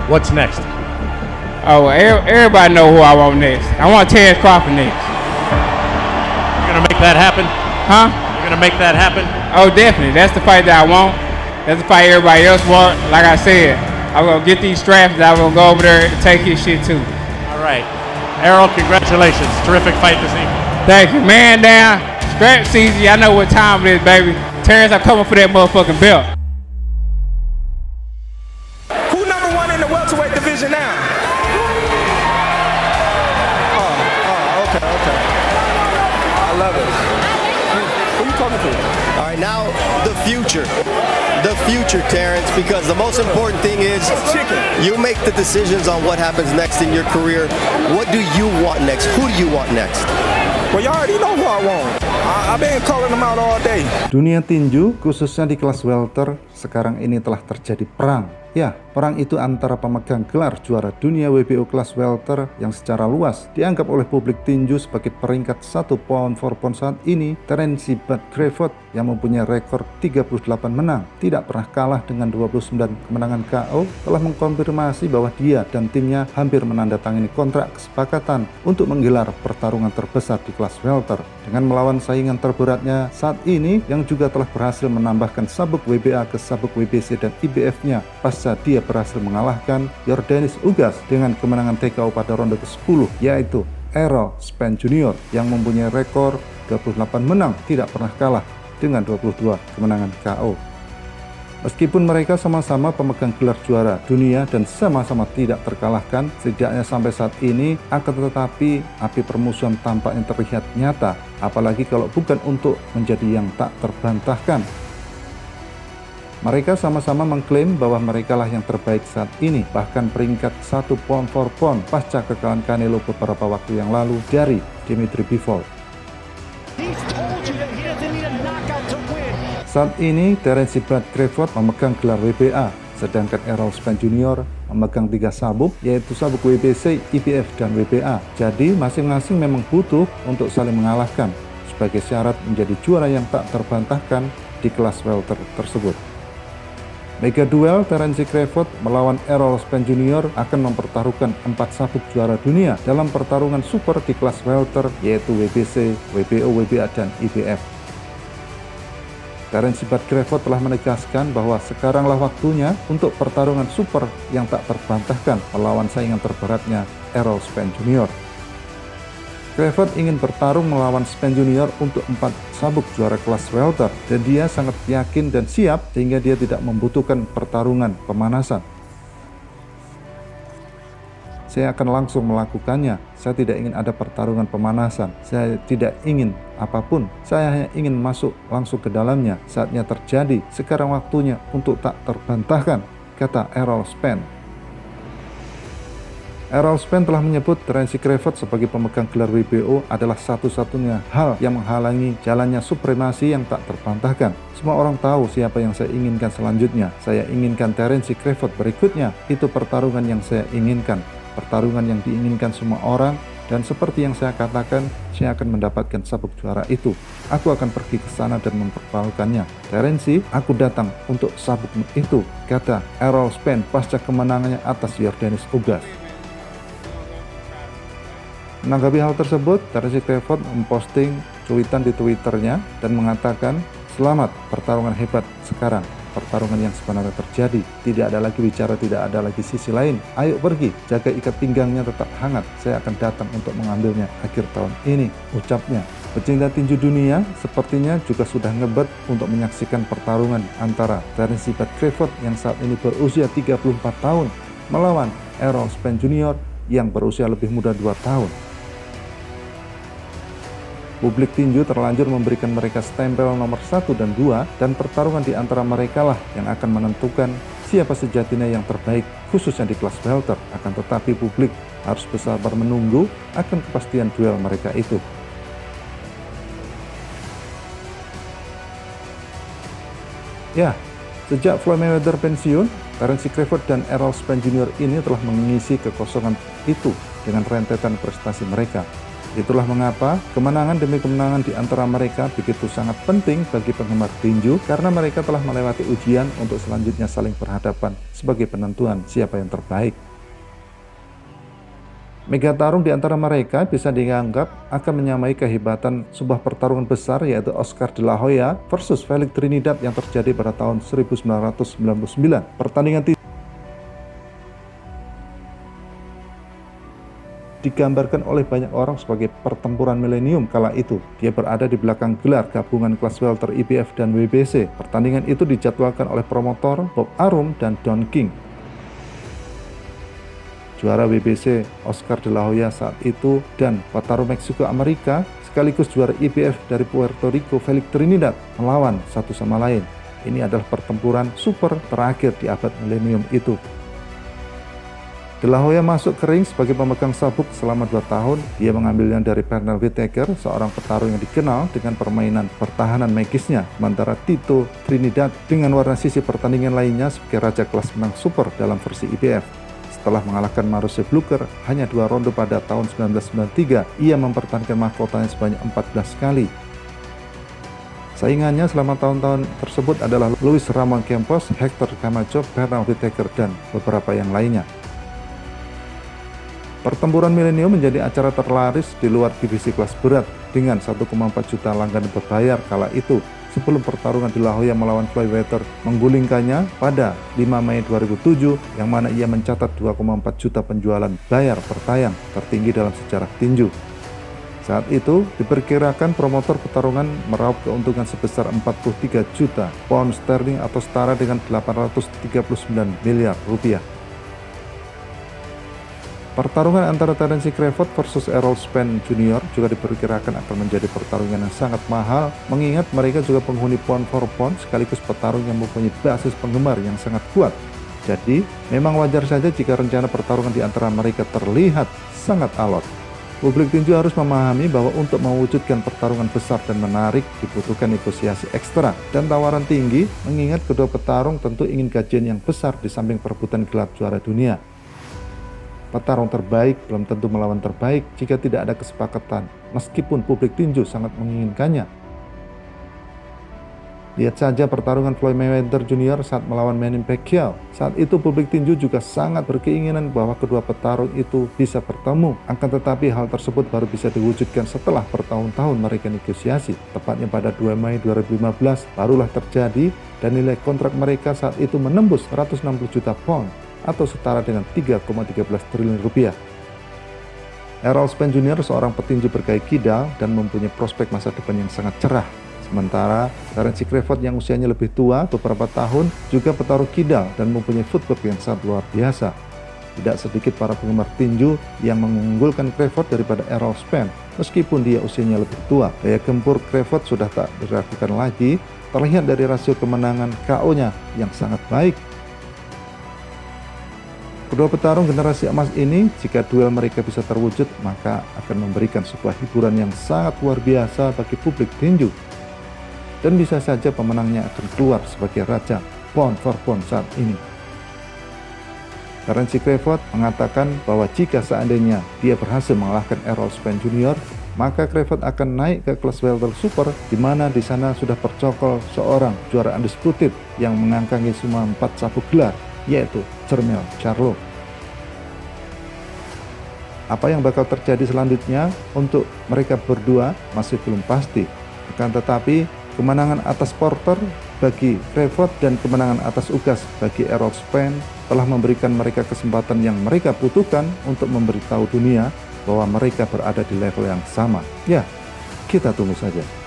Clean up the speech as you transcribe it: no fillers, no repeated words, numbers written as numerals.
What's next? Oh, everybody know who I want next. I want Terrence Crawford next. You're gonna make that happen? Huh? You're gonna make that happen? Oh, definitely. That's the fight that I want. That's the fight everybody else want. Like I said, I'm gonna get these straps and I'm gonna go over there and take his shit too. All right. Errol, congratulations. Terrific fight this evening. Thank you. Man down. Strap season. I know what time it is, baby. Terrence, I'm coming for that motherfucking belt. Who number one in the welterweight division now? Okay. I love it. Who you talking to? All right, now the future. The future, Terrence, because the most important thing is you make the decisions on what happens next in your career. What do you want next? Who do you want next? Well, you already know who I want. I've been calling them out all day. Dunia tinju, khususnya di kelas welter, sekarang ini telah terjadi perang. Ya, perang itu antara pemegang gelar juara dunia WBO kelas welter yang secara luas dianggap oleh publik tinju sebagai peringkat 1 pound for pound saat ini, Terence Bud Crawford yang mempunyai rekor 38 menang, tidak pernah kalah dengan 29 kemenangan KO, telah mengkonfirmasi bahwa dia dan timnya hampir menandatangani kontrak kesepakatan untuk menggelar pertarungan terbesar di kelas welter dengan melawan saingan terberatnya saat ini yang juga telah berhasil menambahkan sabuk WBA ke sabuk WBC dan IBF-nya pasca dia berhasil mengalahkan Yordenis Ugas dengan kemenangan TKO pada ronde ke-10, yaitu Errol Spence Jr. yang mempunyai rekor 28 menang tidak pernah kalah dengan 22 kemenangan KO. Meskipun mereka sama-sama pemegang gelar juara dunia dan sama-sama tidak terkalahkan, setidaknya sampai saat ini, akan tetapi api permusuhan tampaknya terlihat nyata, apalagi kalau bukan untuk menjadi yang tak terbantahkan. Mereka sama-sama mengklaim bahwa merekalah yang terbaik saat ini, bahkan peringkat 1 pound for pound pasca kekalahan Canelo beberapa waktu yang lalu dari Dimitri Bivol. Saat ini, Terence Bud Crawford memegang gelar WBA, sedangkan Errol Spence Jr. memegang 3 sabuk, yaitu sabuk WBC, IBF, dan WBA. Jadi, masing-masing memang butuh untuk saling mengalahkan, sebagai syarat menjadi juara yang tak terbantahkan di kelas welter tersebut. Mega duel Terence Crawford melawan Errol Spence Jr. akan mempertaruhkan 4 sabuk juara dunia dalam pertarungan super di kelas welter, yaitu WBC, WBO, WBA, dan IBF. Terence Bud Crawford telah menegaskan bahwa sekaranglah waktunya untuk pertarungan super yang tak terbantahkan melawan saingan terberatnya Errol Spence Jr. Crawford ingin bertarung melawan Spence Jr. untuk 4 sabuk juara kelas welter dan dia sangat yakin dan siap sehingga dia tidak membutuhkan pertarungan pemanasan. Saya akan langsung melakukannya. Saya tidak ingin ada pertarungan pemanasan. Saya tidak ingin apapun. Saya hanya ingin masuk langsung ke dalamnya. Saatnya terjadi. Sekarang waktunya untuk tak terbantahkan, kata Errol Spence. Errol Spence telah menyebut Terence Crawford sebagai pemegang gelar WBO adalah satu-satunya hal yang menghalangi jalannya supremasi yang tak terbantahkan. Semua orang tahu siapa yang saya inginkan selanjutnya. Saya inginkan Terence Crawford berikutnya. Itu pertarungan yang saya inginkan. Pertarungan yang diinginkan semua orang, dan seperti yang saya katakan, saya akan mendapatkan sabuk juara itu. Aku akan pergi ke sana dan mempertaruhkannya. Terence, aku datang untuk sabuk itu, kata Errol Spence pasca kemenangannya atas Yordenis Ugas. Menanggapi hal tersebut, Terence Crawford memposting cuitan di Twitternya dan mengatakan, "Selamat, pertarungan hebat sekarang. Pertarungan yang sebenarnya terjadi. Tidak ada lagi bicara, tidak ada lagi sisi lain. Ayo pergi, jaga ikat pinggangnya tetap hangat. Saya akan datang untuk mengambilnya akhir tahun ini," ucapnya. Pecinta tinju dunia sepertinya juga sudah ngebet untuk menyaksikan pertarungan antara Terence Bud Crawford yang saat ini berusia 34 tahun melawan Errol Spence Jr. yang berusia lebih muda 2 tahun. Publik tinju terlanjur memberikan mereka stempel nomor 1 dan 2, dan pertarungan di antara mereka lah yang akan menentukan siapa sejatinya yang terbaik, khususnya di kelas welter. Akan tetapi publik harus bersabar menunggu akan kepastian duel mereka itu. Ya, sejak Floyd Mayweather pensiun, Terence Crawford dan Errol Spence Jr. ini telah mengisi kekosongan itu dengan rentetan prestasi mereka. Itulah mengapa kemenangan demi kemenangan di antara mereka begitu sangat penting bagi penggemar tinju karena mereka telah melewati ujian untuk selanjutnya saling berhadapan sebagai penentuan siapa yang terbaik. Mega tarung di antara mereka bisa dianggap akan menyamai kehebatan sebuah pertarungan besar yaitu Oscar de la Hoya versus Felix Trinidad yang terjadi pada tahun 1999. Pertandingan digambarkan oleh banyak orang sebagai pertempuran milenium kala itu. Dia berada di belakang gelar gabungan kelas welter IBF dan WBC. Pertandingan itu dijadwalkan oleh promotor Bob Arum dan Don King. Juara WBC Oscar de la Hoya saat itu dan petarung Meksiko Amerika sekaligus juara IBF dari Puerto Rico Felix Trinidad melawan satu sama lain. Ini adalah pertempuran super terakhir di abad milenium itu. De la Hoya masuk ke ring sebagai pemegang sabuk selama 2 tahun. Dia mengambilnya dari Pernell Whitaker, seorang petarung yang dikenal dengan permainan pertahanan magisnya. Sementara Tito Trinidad dengan warna sisi pertandingan lainnya sebagai raja kelas menang super dalam versi IBF. Setelah mengalahkan Maurice Blucher hanya 2 ronde pada tahun 1993, ia mempertahankan mahkotanya sebanyak 14 kali. Saingannya selama tahun-tahun tersebut adalah Luis Ramon Campos, Hector Camacho, Pernell Whitaker, dan beberapa yang lainnya. Pertempuran milenium menjadi acara terlaris di luar divisi kelas berat dengan 1,4 juta langganan berbayar kala itu sebelum pertarungan De La Hoya melawan Floyd Mayweather menggulingkannya pada 5 Mei 2007 yang mana ia mencatat 2,4 juta penjualan bayar per tayang tertinggi dalam sejarah tinju. Saat itu diperkirakan promotor pertarungan meraup keuntungan sebesar 43 juta pound sterling atau setara dengan 839 miliar rupiah. Pertarungan antara Terence Crawford versus Errol Spence Jr. juga diperkirakan akan menjadi pertarungan yang sangat mahal, mengingat mereka juga penghuni pound for pound sekaligus petarung yang mempunyai basis penggemar yang sangat kuat. Jadi, memang wajar saja jika rencana pertarungan di antara mereka terlihat sangat alot. Publik tinju harus memahami bahwa untuk mewujudkan pertarungan besar dan menarik dibutuhkan negosiasi ekstra dan tawaran tinggi, mengingat kedua petarung tentu ingin gajian yang besar di samping perebutan gelar juara dunia. Petarung terbaik belum tentu melawan terbaik jika tidak ada kesepakatan, meskipun publik tinju sangat menginginkannya. Lihat saja pertarungan Floyd Mayweather Jr. saat melawan Manny Pacquiao. Saat itu publik tinju juga sangat berkeinginan bahwa kedua petarung itu bisa bertemu. Akan tetapi hal tersebut baru bisa diwujudkan setelah bertahun-tahun mereka negosiasi. Tepatnya pada 2 Mei 2015 barulah terjadi dan nilai kontrak mereka saat itu menembus 160 juta pound atau setara dengan 3,13 triliun rupiah. Errol Spence Jr. seorang petinju bergaya kidal dan mempunyai prospek masa depan yang sangat cerah. Sementara Terence Crawford yang usianya lebih tua beberapa tahun juga petarung kidal dan mempunyai footwork yang sangat luar biasa. Tidak sedikit para penggemar tinju yang mengunggulkan Crawford daripada Errol Spence meskipun dia usianya lebih tua. Daya gempur Crawford sudah tak diragukan lagi, terlihat dari rasio kemenangan KO-nya yang sangat baik. Kedua petarung generasi emas ini, jika duel mereka bisa terwujud, maka akan memberikan sebuah hiburan yang sangat luar biasa bagi publik tinju. Dan bisa saja pemenangnya akan keluar sebagai raja pound for pound saat ini. Terence Crawford mengatakan bahwa jika seandainya dia berhasil mengalahkan Errol Spence Jr., maka Crawford akan naik ke kelas welter super, di mana di sana sudah tercokol seorang juara undisputed yang mengangkangi semua 4 sabuk gelar, yaitu Jermell Charlo. Apa yang bakal terjadi selanjutnya untuk mereka berdua masih belum pasti. Akan tetapi kemenangan atas Porter bagi Crawford dan kemenangan atas Ugas bagi Errol Spence telah memberikan mereka kesempatan yang mereka butuhkan untuk memberitahu dunia bahwa mereka berada di level yang sama. Ya, kita tunggu saja.